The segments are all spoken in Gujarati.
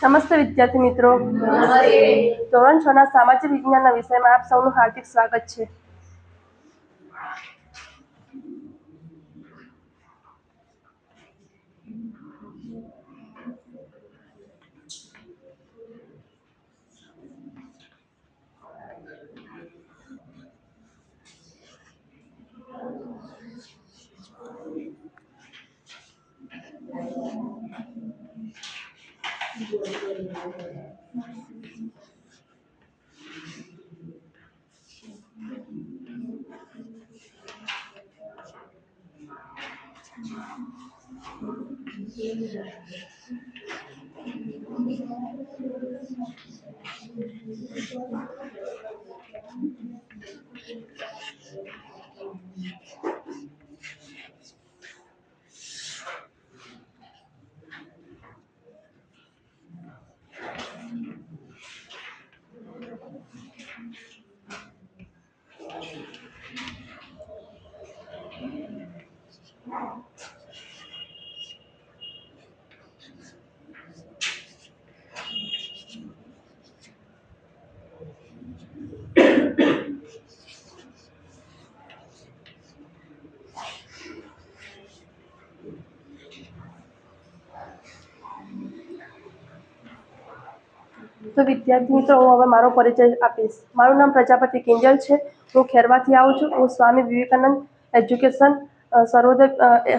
નમસ્તે વિદ્યાર્થી મિત્રો. ધોરણ 6 ના સામાજિક વિજ્ઞાનના વિષયમાં આપ સૌનું હાર્દિક સ્વાગત છે. તો વિદ્યાર્થી મિત્રો, હું હવે મારો પરિચય આપીશ. મારું નામ પ્રજાપતિ કિંજલ છે. હું ખેરવાથી આવું છું. હું સ્વામી વિવેકાનંદ એજ્યુકેશન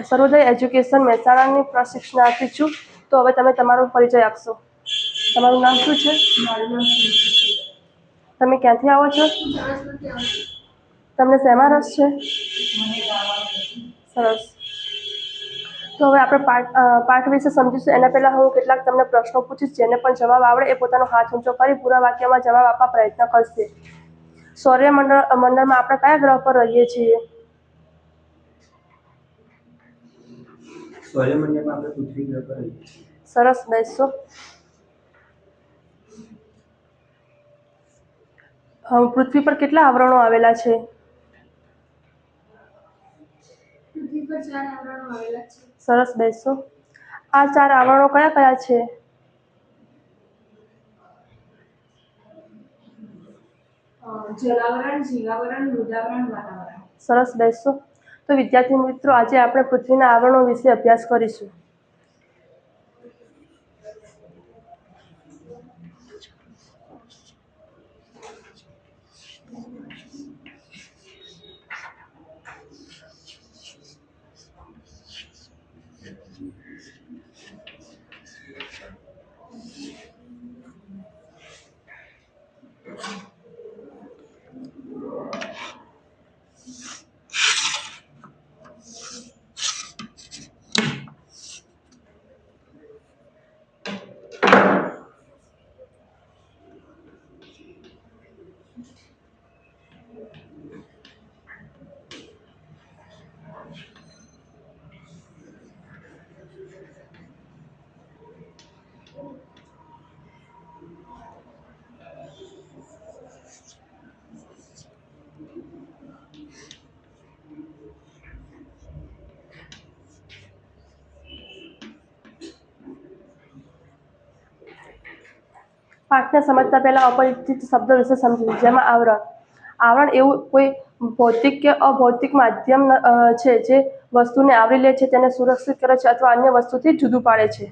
સર્વોદય એજ્યુકેશન મહેસાણાની પ્રશિક્ષણાર્થી છું. તો હવે તમે તમારો પરિચય આપશો. તમારું નામ શું છે? તમે ક્યાંથી આવો છો? તમને શેમાં રસ છે? સરસ. તો હવે આપણે પાઠ વિશે સમજીશું. એના પહેલા હું કેટલાક તમને પ્રશ્નો પૂછીશ. જેને પણ જવાબ આવડે એ પોતાનો હાથ ઊંચો કરી પૂરા વાક્યમાં જવાબ આપવા પ્રયત્ન કરશે. સૌરમંડળમાં આપણે કયા ગ્રહ પર રહીએ છીએ? સૌરમંડળમાં આપણે પૃથ્વી ગ્રહ પર રહીએ છીએ. સરસ, બેસો. પૃથ્વી પર કેટલા આવરણો આવેલા છે? પૃથ્વી પર 4 આવરણો આવેલા છે. સરસ, બેસો. આ 4 આવરણો કયા કયા છે? જલાવરણ, જીવાવરણ, મૃદાવરણ, વાતાવરણ. સરસ, બેસો. તો વિદ્યાર્થી મિત્રો, આજે આપણે પૃથ્વીના આવરણો વિશે અભ્યાસ કરીશું. પાઠને સમજતા પહેલા અપરિચિત શબ્દો વિશે સમજીશું. જેમાં આવરણ એવું કોઈ ભૌતિક કે અભૌતિક માધ્યમ છે જે વસ્તુને આવરી લે છે, તેને સુરક્ષિત કરે છે અથવા અન્ય વસ્તુથી જુદું પાડે છે.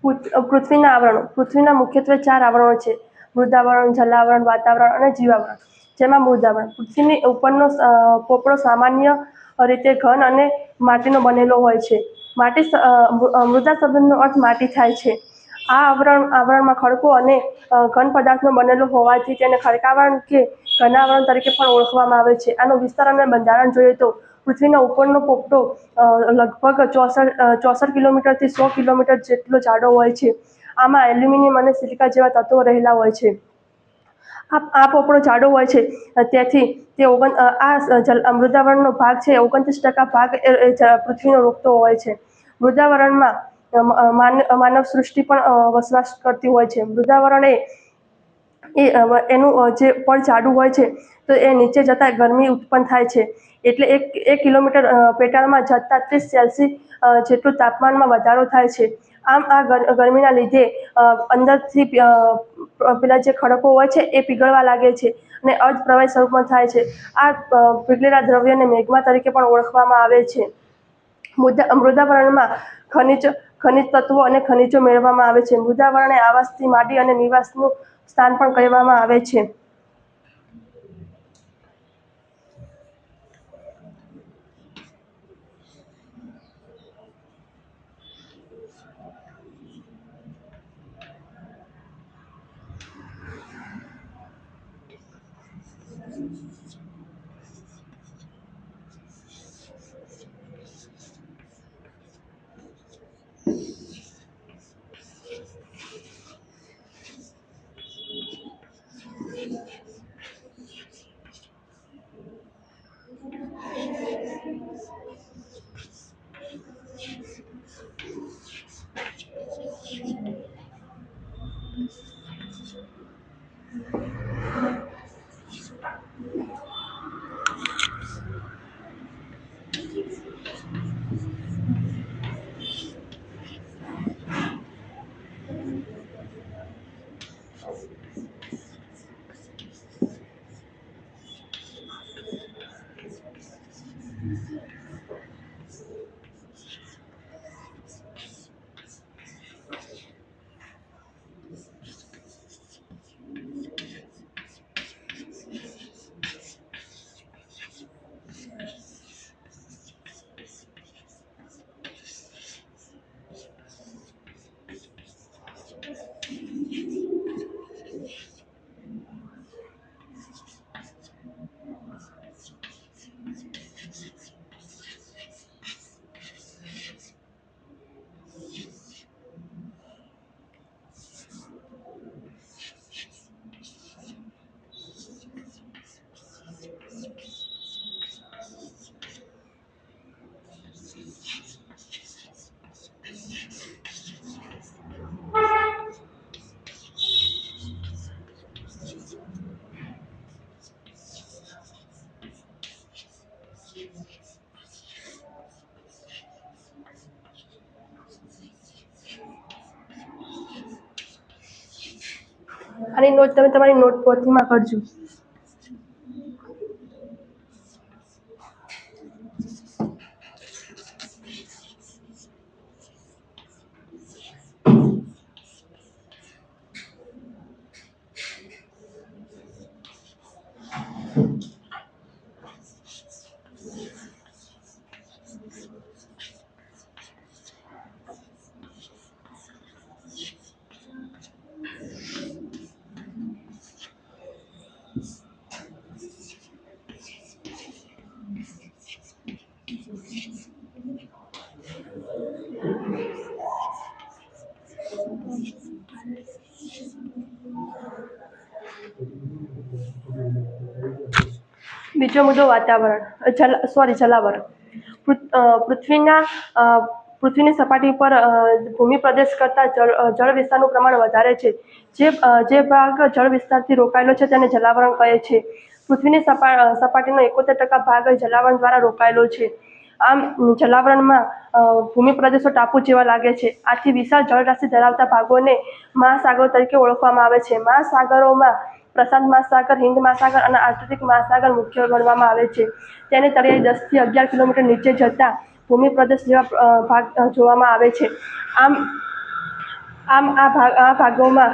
પૃથ્વીના આવરણો. પૃથ્વીના મુખ્યત્વે 4 આવરણો છે: મૃદાવરણ, જલાવરણ, વાતાવરણ અને જીવાવરણ. જેમાં મૃદાવરણ પૃથ્વીની ઉપરનો પોપડો સામાન્ય રીતે ઘન અને માટીનો બનેલો હોય છે. મૃદા શબ્દનો અર્થ માટી થાય છે. આ આવરણમાં ખડકો અને ઘન પદાર્થનો બનેલો હોવાથી તેને ખડકાવરણ કે ઘનાવરણ તરીકે પણ ઓળખવામાં આવે છે. આનો વિસ્તાર અને બંધારણ જોઈએ તો પૃથ્વીનો ઉપરનો પોપડો લગભગ 64 કિલોમીટરથી 100 કિલોમીટર જેટલો જાડો હોય છે. આમાં એલ્યુમિનિયમ અને સિલિકા જેવા તત્વો રહેલા હોય છે. આ પોપડો જાડો હોય છે, તેથી મૃદાવરણનો ભાગ છે 29% ભાગ પૃથ્વીનો રોકતો હોય છે. મૃદાવરણમાં માનવ સૃષ્ટિ પણ વસવાટ કરતી હોય છે. મૃદાવરણ એનું જે પડ જાડું હોય છે, તો એ નીચે જતાં ગરમી ઉત્પન્ન થાય છે. એટલે 1 કિલોમીટર પેટાળમાં જતાં 30 સેલ્સિયસ જેટલું તાપમાનમાં વધારો થાય છે. આમ આ ગરમીના લીધે અંદરથી પેલા જે ખડકો હોય છે એ પીગળવા લાગે છે અને અર્ધપ્રવાહી સ્વરૂપમાં થાય છે. આ પીગળેલા દ્રવ્યને મેગ્મા તરીકે પણ ઓળખવામાં આવે છે. મૃદાવરણમાં ખનિજ તત્વો અને ખનિજો મેળવવામાં આવે છે. મૃદાવરણને આવાસથી માંડી અને નિવાસનું સ્થાન પણ કહેવામાં આવે છે. આની નોટ તમે તમારી નોટ પોથીમાં કરજો. બીજો મુદ્દો જલાવરણ. પૃથ્વીની સપાટી પર ભૂમિ પ્રદેશ કરતાં જળ વિસ્તારનું પ્રમાણ વધારે છે. જે ભાગ જળ વિસ્તારથી રોકાયેલો છે તેને જલાવરણ કહે છે. પૃથ્વીની સપાટીનો 71% ભાગ જલાવરણ દ્વારા રોકાયેલો છે. આમ જલાવરણમાં ભૂમિ પ્રદેશો ટાપુ જેવા લાગે છે. આથી વિશાળ જળરાશિ ધરાવતા ભાગોને મહાસાગરો તરીકે ઓળખવામાં આવે છે. મહાસાગરોમાં પ્રશાંત મહાસાગર, હિંદ મહાસાગર અને આર્કટિક મહાસાગર મુખ્ય ગણવામાં આવે છે. તેની તળિયે 10 થી 11 કિલોમીટર નીચે જતા ભૂમિ પ્રદેશ જેવા ભાગ જોવામાં આવે છે. આમ આમ આ ભાગોમાં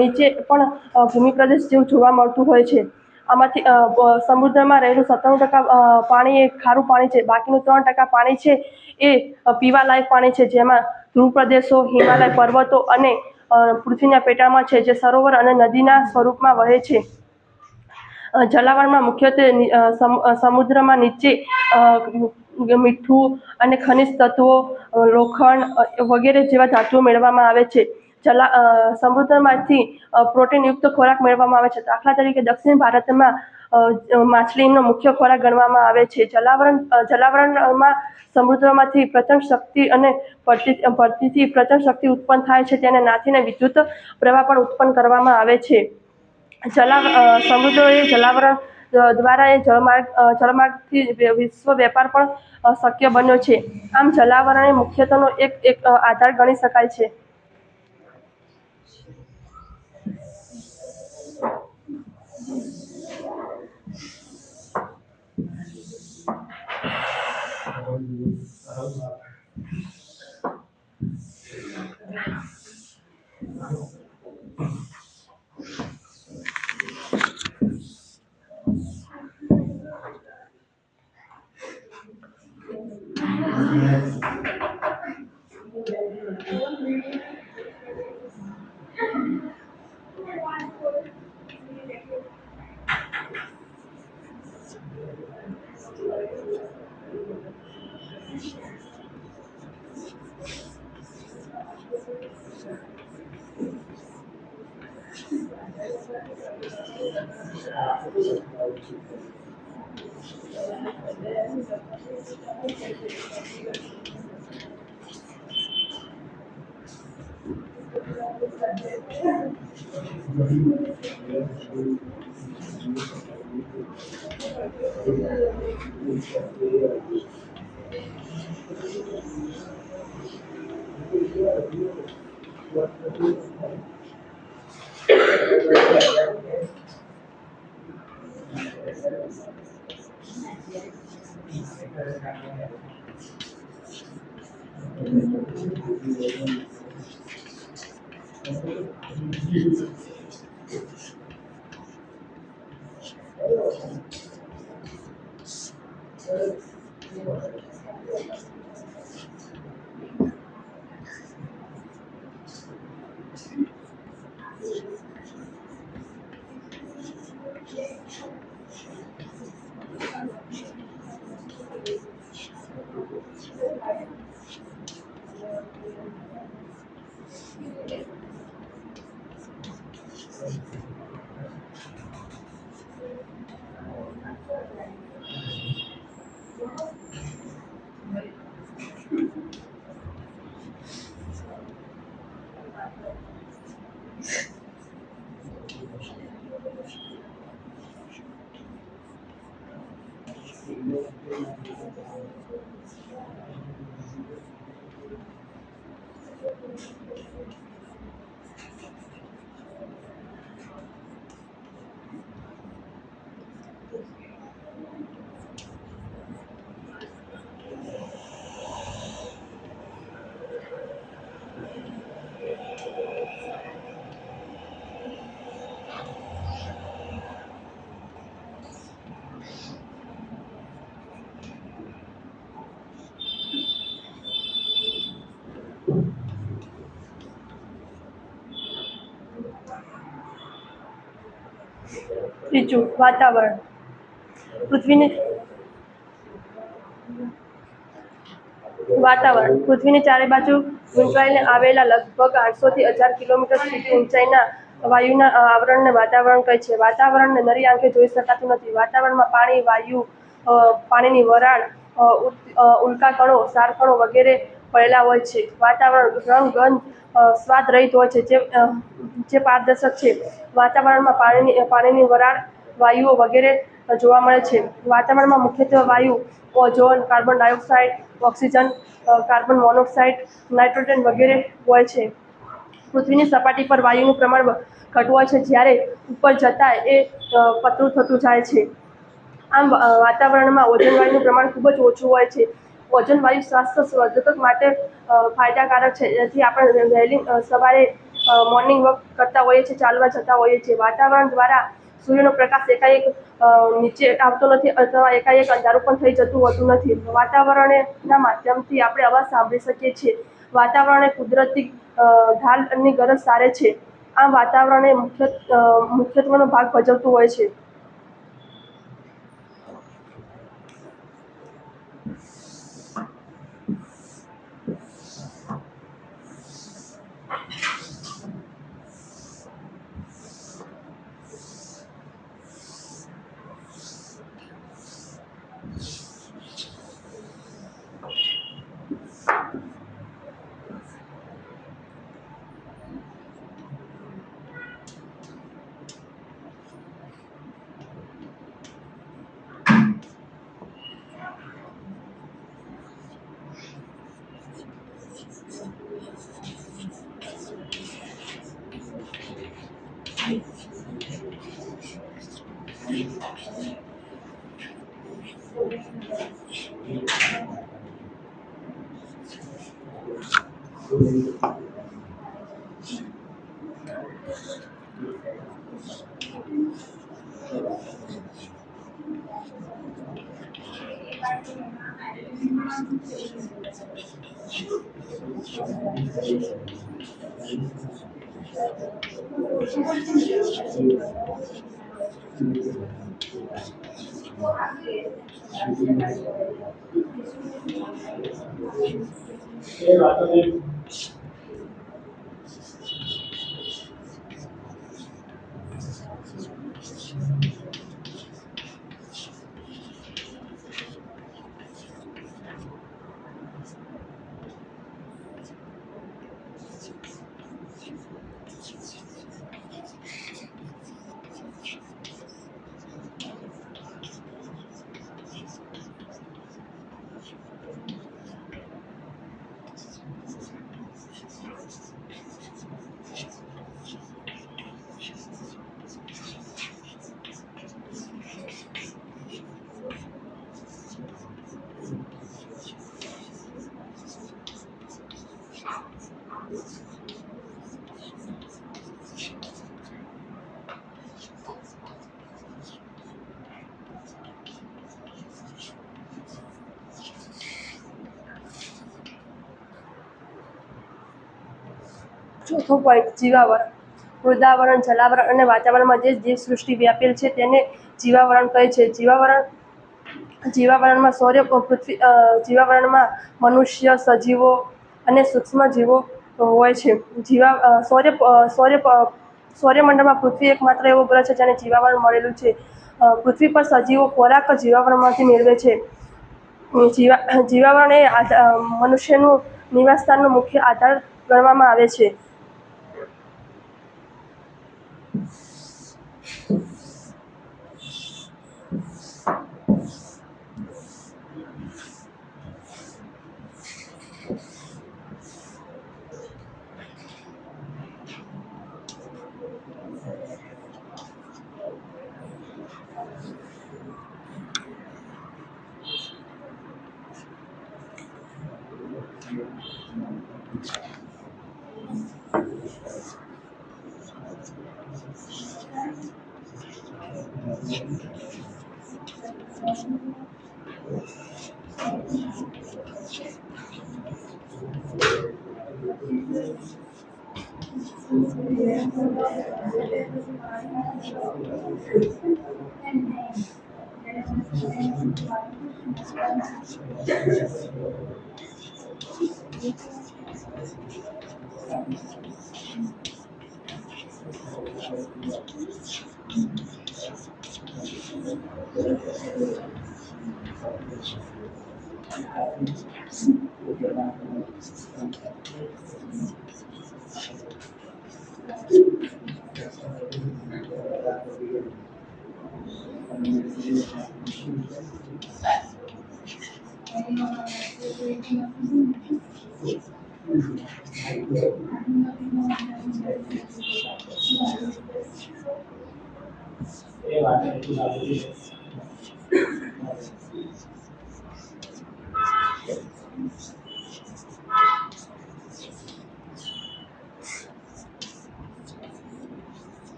નીચે પણ ભૂમિ પ્રદેશ જેવું જોવા મળતું હોય છે. આમાંથી સમુદ્રમાં રહેલું 97% પાણી એ ખારું પાણી છે. બાકીનું 3% પાણી છે એ પીવાલાયક પાણી છે, જેમાં ધ્રુવ પ્રદેશો, હિમાલય પર્વતો અને પૃથ્વીના પેટાળમાં છે, જે સરોવર અને નદીના સ્વરૂપમાં વહે છે. જલાવરણમાં મુખ્યત્વે સમુદ્રમાં નીચે મીઠું અને ખનિજ તત્વો, લોખંડ વગેરે જેવા ધાતુઓ મેળવવામાં આવે છે. સમુદ્રમાંથી પ્રોટીનયુક્ત ખોરાક મેળવવામાં આવે છે. દાખલા તરીકે દક્ષિણ ભારતમાં માછલીનો મુખ્ય ખોરાક ગણવામાં આવે છે. જલાવરણમાં સમુદ્રમાંથી પ્રચંડ શક્તિ અને ભરતીથી પ્રચંડ શક્તિ ઉત્પન્ન થાય છે. તેને નાથીને વિદ્યુત પ્રવાહ પણ ઉત્પન્ન કરવામાં આવે છે. સમુદ્ર એ જલાવરણ દ્વારા જળમાર્ગથી વિશ્વ વેપાર પણ શક્ય બન્યો છે. આમ જલાવરણ એ મુખ્યત્વનો એક આધાર ગણી શકાય છે. ત્રીજું, વાતાવરણ. પૃથ્વીની ચારે બાજુ ગૂંચવાઈને આવેલા લગભગ 800 થી 1000 કિલોમીટર સુધી ઊંચાઈના વાયુના આવરણને વાતાવરણ કહે છે. વાતાવરણને નરી આંખે જોઈ શકાતું નથી. વાતાવરણમાં પાણી, વાયુ, પાણીની વરાળ, ઉલ્કાકણો, ક્ષારકણો વગેરે પડેલા હોય છે. વાતાવરણ રંગ, ગંધ, સ્વાદ રહિત હોય છે, જે પારદર્શક છે. વાતાવરણમાં પાણીની વરાળ, વાયુઓ વગેરે જોવા મળે છે. વાતાવરણમાં મુખ્યત્વે વાયુ, ozone, carbon dioxide, oxygen, carbon monoxide, nitrogen વગેરે હોય છે. પૃથ્વીની સપાટી પર વાયુનું પ્રમાણ ઘટતું હોય છે, જ્યારે ઉપર જતાં એ પતલું થતું જાય છે. આમ વાતાવરણમાં ઓઝોન વાયુનું પ્રમાણ ખૂબ જ ઓછું હોય છે. ઓઝોન વાયુ સ્વાસ્થ્ય વર્ધક માટે ફાયદાકારક છે. જેથી આપણે વહેલી સવારે મોર્નિંગ વોક કરતા હોઈએ છીએ, ચાલવા જતા હોઈએ છીએ. વાતાવરણ દ્વારા સૂર્યનો પ્રકાશ એકાએક નીચે આવતો નથી અથવા એકાએક અંધારું પણ થઈ જતું હોતું નથી. વાતાવરણના માધ્યમથી આપણે અવાજ સાંભળી શકીએ છીએ. વાતાવરણ એ કુદરતી ઢાલની ગરજ સારે છે. આમ વાતાવરણ એ મુખ્યત્વનો ભાગ ભજવતું હોય છે. ચોથો પોઈન્ટ જીવાવરણ. મૃદાવરણ, જલાવરણ અને વાતાવરણમાં જે જીવસૃષ્ટિ વ્યાપેલ છે તેને જીવાવરણ કહે છે. જીવાવરણમાં જીવાવરણમાં મનુષ્ય, સજીવો અને સૂક્ષ્મ જીવો હોય છે. સૌરમંડળમાં પૃથ્વી એકમાત્ર એવો ગ્રહ છે જેને જીવાવરણ મળેલું છે. પૃથ્વી પર સજીવો ખોરાક જીવાવરણમાંથી મેળવે છે. જીવાવરણ એ મનુષ્યનું નિવાસસ્થાનનો મુખ્ય આધાર ગણવામાં આવે છે.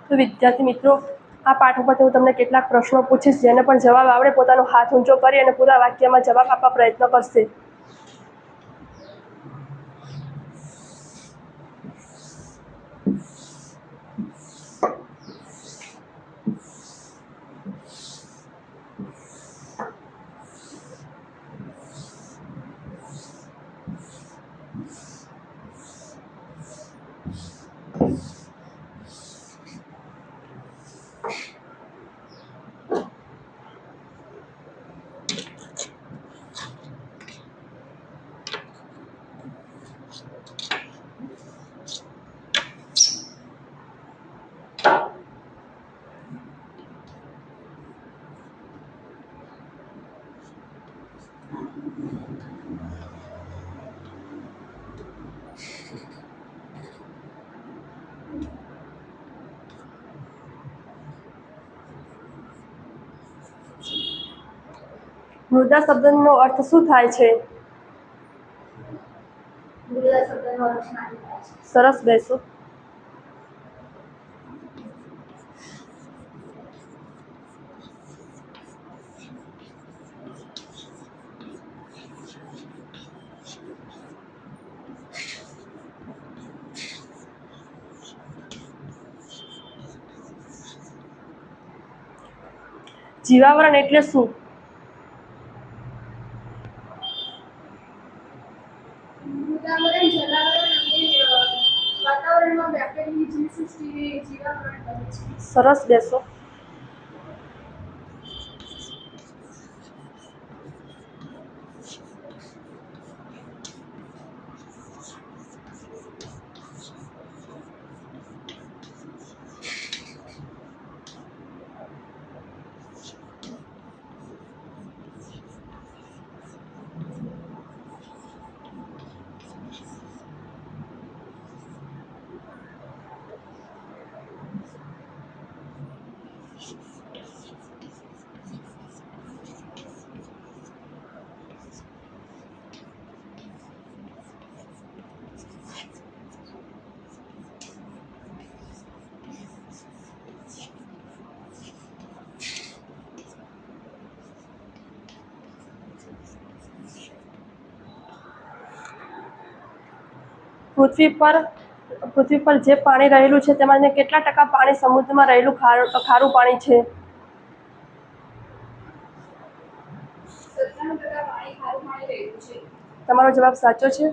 તો વિદ્યાર્થી મિત્રો, આ પાઠ ઉપરથી હું તમને કેટલાક પ્રશ્નો પૂછીશ, જેને પણ જવાબ આવડે પોતાનો હાથ ઊંચો કરી અને પૂરા વાક્યમાં જવાબ આપવા પ્રયત્ન કરશે. મૃદા શબ્દનો અર્થ શું થાય છે? મૃદા શબ્દનો અર્થ માટી થાય છે. સરસ, બેસો. જીવાવરણ એટલે શું? મૃદાવરણ જલાવરણ અને વાતાવરણમાં વ્યાપેલી જીવસૃષ્ટિને જીવાવરણ કહે છે. સરસ, બેસો. પૃથ્વી પર જે પાણી રહેલું છે તેમાં કેટલા ટકા પાણી સમુદ્રમાં રહેલું ખારું પાણી છે? 97% પાણી ખારું પાણી રહેલું છે. તમારો જવાબ સાચો છે.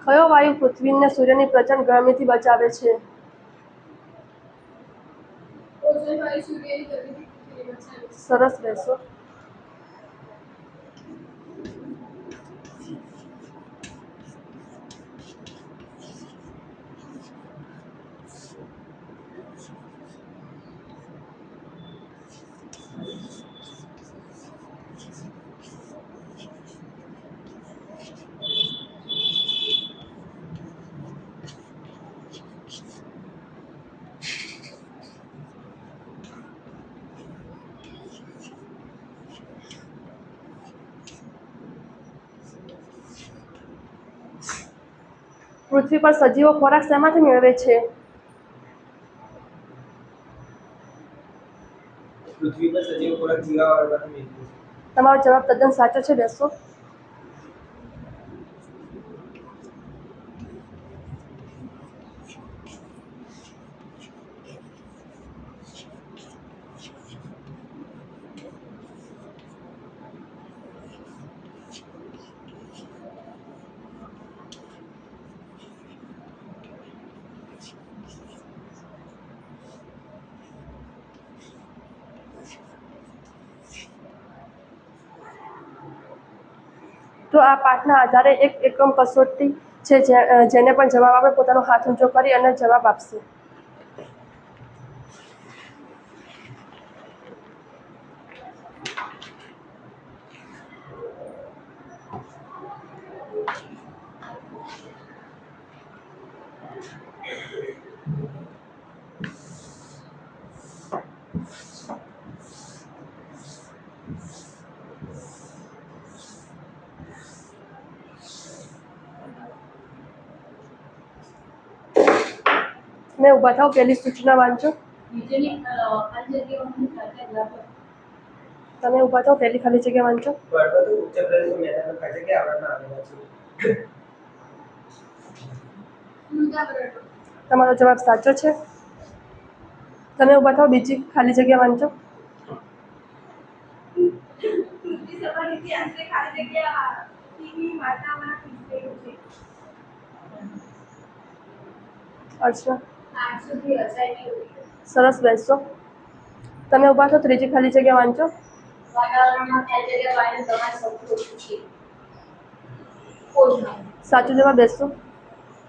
કયો વાયુ પૃથ્વીને સૂર્યની પ્રચંડ ગરમીથી બચાવે છે? ઓઝોન વાયુ સૂર્યની ગરમીથી પૃથ્વીને બચાવે છે. સરસ, બેસો. પૃથ્વી પર સજીવો ખોરાક શેમાંથી મેળવે છે? પૃથ્વી પર સજીવ ખોરાક જીવાવરણમાંથી મેળવે છે. તમારો જવાબ તદ્દન સાચો છે, બેસો. તો આ પાઠના આધારે એક એકમ કસોટી છે જેને પણ જવાબ આપે પોતાનો હાથ ઊંચો કરી અને જવાબ આપશે. મેં ઊભા થાવ, પહેલી સૂચના વાંચો. નીચેની ખાલી જગ્યાઓની ખાલી જગ્યા તમે ઊભા થાવ, પહેલી ખાલી જગ્યા વાંચો. પર્વતો ઉચ્ચ પ્રદેશો મેદાનો ખાલી જગ્યા આવરણમાં આવેલા છે. ઊંચા પર્વતો. તમારો જવાબ સાચો છે. તમે ઊભા થાવ, બીજી ખાલી જગ્યા વાંચો. પૃથ્વી સપાટીથી આશરે ખાલી જગ્યા ટીવી વાતાવરણ વિસ્તરેલું છે. અર્ચના 800 થી 1000 કિલોમીટર. સરસ, બેસો. તમે ઊભા થાવ, ત્રીજી ખાલી જગ્યા વાંચો. વાતાવરણમાં ખાલી જગ્યા વાયુનું પ્રમાણ સૌથી ઓછું છે. ઓછું. સાચો જવાબ, બેસો.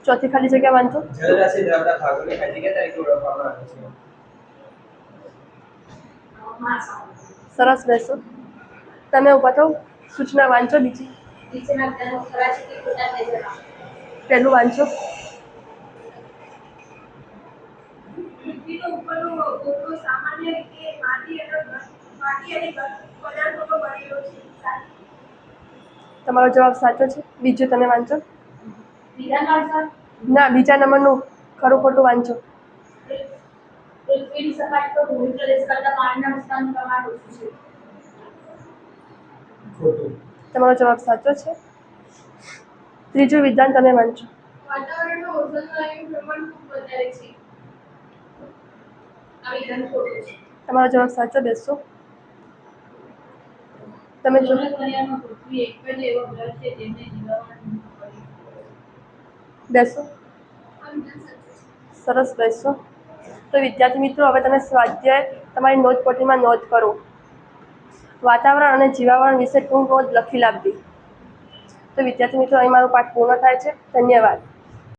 ચોથી ખાલી જગ્યા વાંચો. જળરાશિ ધરાવતા ભાગોને ખાલી જગ્યા તરીકે ઓળખવામાં આવે છે. મહાસાગર. સરસ, બેસો. તમે ઊભા થાવ, સૂચના વાંચો. બીજી નીચેના વિધાનો ખરા છે કે ખોટા તે જણાવો. પહેલું વાંચો. પૃથ્વીનો ઉપરનો ગોળો સામાન્ય રીતે માટી અને ઘન પદાર્થોનો બનેલો છે. તમારો જવાબ સાચો છે. બીજું તમે વાંચો. વિધાન અનુસાર ના, બીજા નંબરનું ખરું ખોટું વાંચો. પૃથ્વીની સપાટી પર ભૂમિ પ્રદેશ કરતાં પાણીના વિસ્તારનું પ્રમાણ ઓછું છે. ખોટું. તમારો જવાબ સાચો છે. ત્રીજું વિધાન તમે વાંચો. વાતાવરણમાં ઓઝોન વાયુનું પ્રમાણ ખૂબ વધારે છે. આ વિધાન ખોટું છે. તમારો જવાબ સાચો, બેસો. તમે જો સૌરભર્યામાં પૃથ્વી એક જ એવો ગ્રહ છે જેમને જીવાવાનું કર્યું. બેસો. સરસ, બેસો. તો વિદ્યાર્થી મિત્રો, હવે તમે સ્વાધ્યાય તમારી નોટપોથીમાં નોંધ કરો. વાતાવરણ અને જીવાવરણ વિશે ટૂંક નોંધ લખી લાવવી. તો વિદ્યાર્થી મિત્રો, અહીં મારો પાઠ પૂર્ણ થાય છે. ધન્યવાદ.